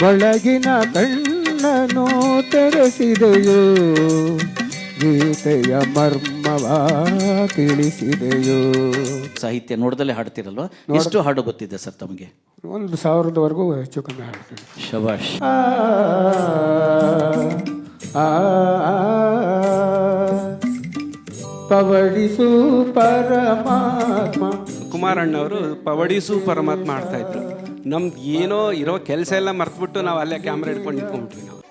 ಒಳಗಿನ ಕಣ್ಣನು ತೆರೆಸಿದೆಯೋ, ಗೀತೆಯ ಮರ್ಮವ ತಿಳಿಸಿದೆಯೋ. ಸಾಹಿತ್ಯ ನೋಡ್ದಲ್ಲೇ ಹಾಡ್ತಿರಲ್ವ? ಎಷ್ಟು ಹಾಡು ಗೊತ್ತಿದೆ ಸರ್ ತಮಗೆ? 1000ವರೆಗೂ ಹೆಚ್ಚು ಕಮ್ಮಿ ಹಾಡ್ತೀನಿ. ಶಬಾಷ್. ಪವಡಿಸು ಪರಮಾತ್ಮ. ಕುಮಾರಣ್ಣವರು ಪವಡಿಸು ಪರಮಾತ್ಮ ಆಡ್ತಾ ಇದ್ರು. ನಮ್ದು ಏನೋ ಇರೋ ಕೆಲಸ ಎಲ್ಲ ಮರ್ತ್ಬಿಟ್ಟು ನಾವು ಅಲ್ಲೇ ಕ್ಯಾಮ್ರಾ ಹಿಡ್ಕೊಂಡು ನಿಂತ್ಕೊಂಡ್ಬಿಟ್ವಿ. ನಾವು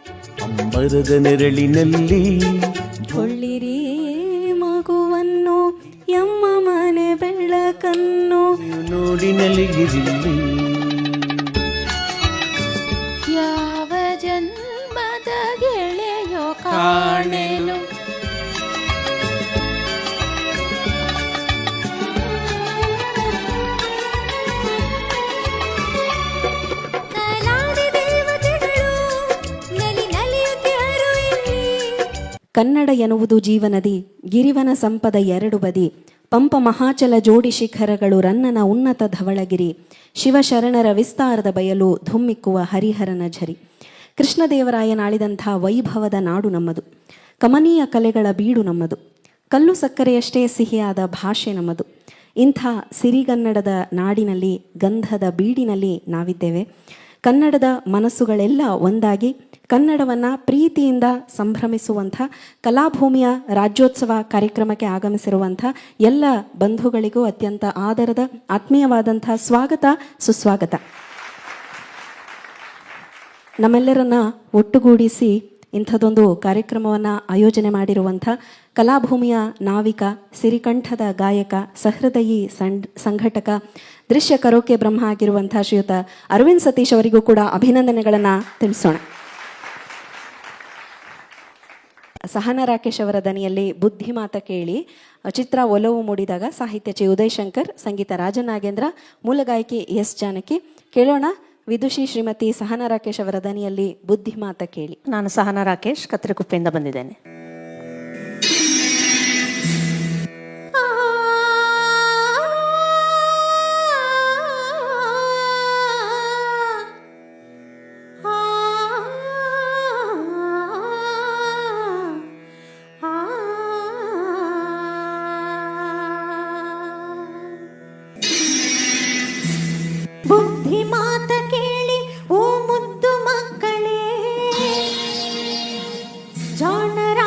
ಅಂಬರದ ನೆರಳಿನಲ್ಲಿ ಕೊಳ್ಳಿರಿ ಮಗುವನ್ನು, ಎಮ್ಮ ಮನೆ ಬೆಳಕನ್ನು ನೋಡಿ ನಲಿಗಿರಿಲ್ಲಿ. ಯಾವ ಜನ್ಮದ ಗೆಳೆಯೋ ಕಾಣೆನು. ಕನ್ನಡ ಎನ್ನುವುದು ಜೀವನದಿ, ಗಿರಿವನ ಸಂಪದ ಎರಡು ಬದಿ. ಪಂಪ ಮಹಾಚಲ ಜೋಡಿ ಶಿಖರಗಳು, ರನ್ನನ ಉನ್ನತ ಧವಳಗಿರಿ. ಶಿವಶರಣರ ವಿಸ್ತಾರದ ಬಯಲು, ಧುಮ್ಮಿಕ್ಕುವ ಹರಿಹರನ ಝರಿ. ಕೃಷ್ಣದೇವರಾಯನಾಳಿದಂಥ ವೈಭವದ ನಾಡು ನಮ್ಮದು. ಕಮನೀಯ ಕಲೆಗಳ ಬೀಡು ನಮ್ಮದು. ಕಲ್ಲು ಸಕ್ಕರೆಯಷ್ಟೇ ಸಿಹಿಯಾದ ಭಾಷೆ ನಮ್ಮದು. ಇಂಥ ಸಿರಿಗನ್ನಡದ ನಾಡಿನಲ್ಲಿ, ಗಂಧದ ಬೀಡಿನಲ್ಲಿ ನಾವಿದ್ದೇವೆ. ಕನ್ನಡದ ಮನಸ್ಸುಗಳೆಲ್ಲ ಒಂದಾಗಿ ಕನ್ನಡವನ್ನು ಪ್ರೀತಿಯಿಂದ ಸಂಭ್ರಮಿಸುವಂಥ ಕಲಾಭೂಮಿಯ ರಾಜ್ಯೋತ್ಸವ ಕಾರ್ಯಕ್ರಮಕ್ಕೆ ಆಗಮಿಸಿರುವಂಥ ಎಲ್ಲ ಬಂಧುಗಳಿಗೂ ಅತ್ಯಂತ ಆದರದ ಆತ್ಮೀಯವಾದಂಥ ಸ್ವಾಗತ, ಸುಸ್ವಾಗತ. ನಮ್ಮೆಲ್ಲರನ್ನ ಒಟ್ಟುಗೂಡಿಸಿ ಇಂಥದ್ದೊಂದು ಕಾರ್ಯಕ್ರಮವನ್ನು ಆಯೋಜನೆ ಮಾಡಿರುವಂಥ ಕಲಾಭೂಮಿಯ ನಾವಿಕ, ಸಿರಿಕಂಠದ ಗಾಯಕ, ಸಹೃದಯಿ ಸಂಘಟಕ, ದೃಶ್ಯ ಕರೋಕೆ ಬ್ರಹ್ಮ ಆಗಿರುವಂಥ ಶ್ರೀಯುತ ಅರವಿಂದ್ ಸತೀಶ್ ಅವರಿಗೂ ಕೂಡ ಅಭಿನಂದನೆಗಳನ್ನು ತಿಳಿಸೋಣ. ಸಹನಾ ರಾಕೇಶ್ ಅವರ ದನಿಯಲ್ಲಿ ಬುದ್ಧಿಮಾತ ಕೇಳಿ ಚಿತ್ರ ಒಲವು ಮೂಡಿದಾಗ, ಸಾಹಿತ್ಯ ಚಿ ಉದಯ್ ಶಂಕರ್, ಸಂಗೀತ ರಾಜನಾಗೇಂದ್ರ, ಮೂಲ ಗಾಯಕಿ ಎಸ್ ಜಾನಕಿ. ಕೇಳೋಣ ವಿದುಷಿ ಶ್ರೀಮತಿ ಸಹನಾ ರಾಕೇಶ್ ಅವರ ದನಿಯಲ್ಲಿ ಬುದ್ಧಿಮಾತ ಕೇಳಿ. ನಾನು ಸಹನಾ ರಾಕೇಶ್, ಕತ್ತರಿಕುಪ್ಪೆಯಿಂದ ಬಂದಿದ್ದೇನೆ. ಬುದ್ಧಿ ಮಾತ ಕೇಳಿ ಓ ಮುದ್ದು ಮಕ್ಕಳೇ, ಜಾಣರ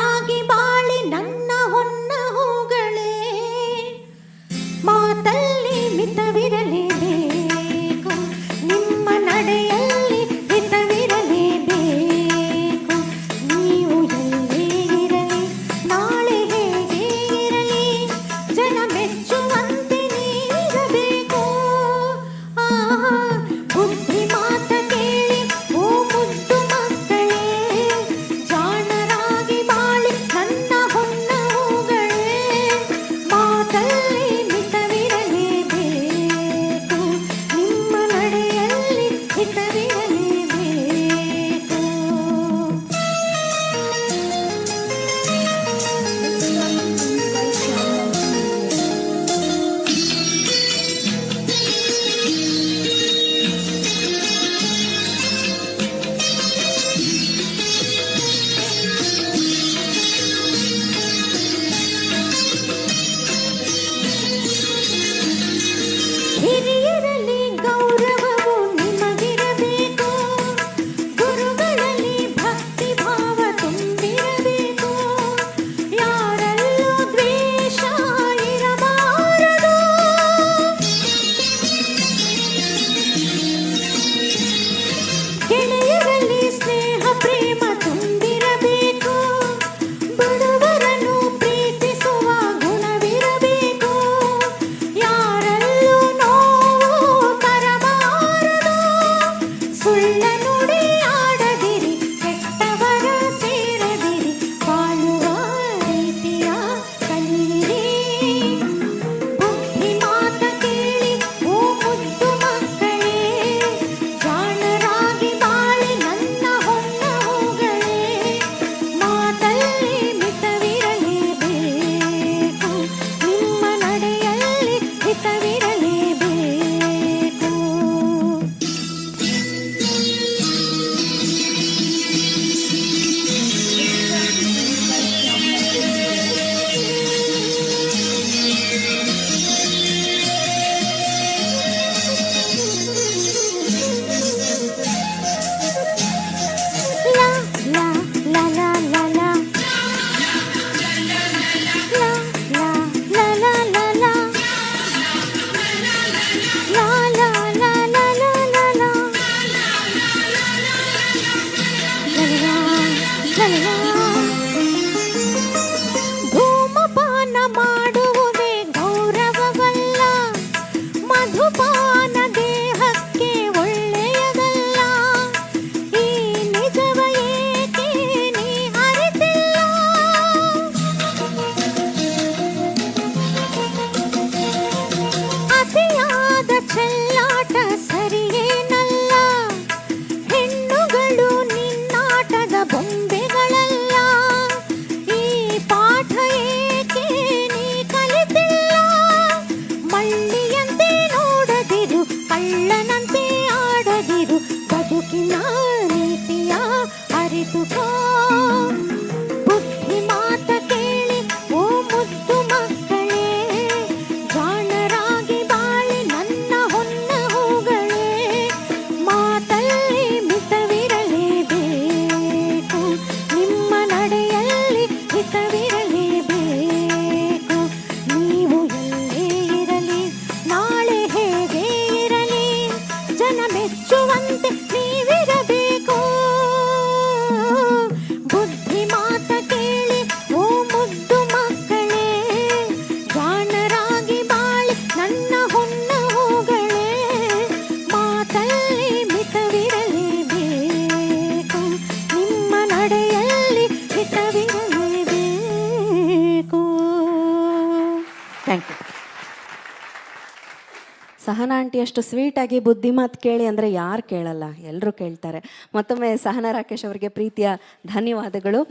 ಸಹನಾ ಆಂಟಿ ಅಷ್ಟು ಸ್ವೀಟಾಗಿ ಬುದ್ಧಿ ಮಾತು ಕೇಳಿ ಅಂದರೆ ಯಾರು ಕೇಳಲ್ಲ, ಎಲ್ಲರೂ ಕೇಳ್ತಾರೆ. ಮತ್ತೊಮ್ಮೆ ಸಹನಾ ರಾಕೇಶ್ ಅವರಿಗೆ ಪ್ರೀತಿಯ ಧನ್ಯವಾದಗಳು.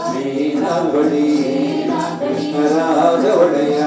ಶ್ರೀನಾಥ್ ಬಳಿ ಕೃಷ್ಣರಾಜ ಒಡೆಯ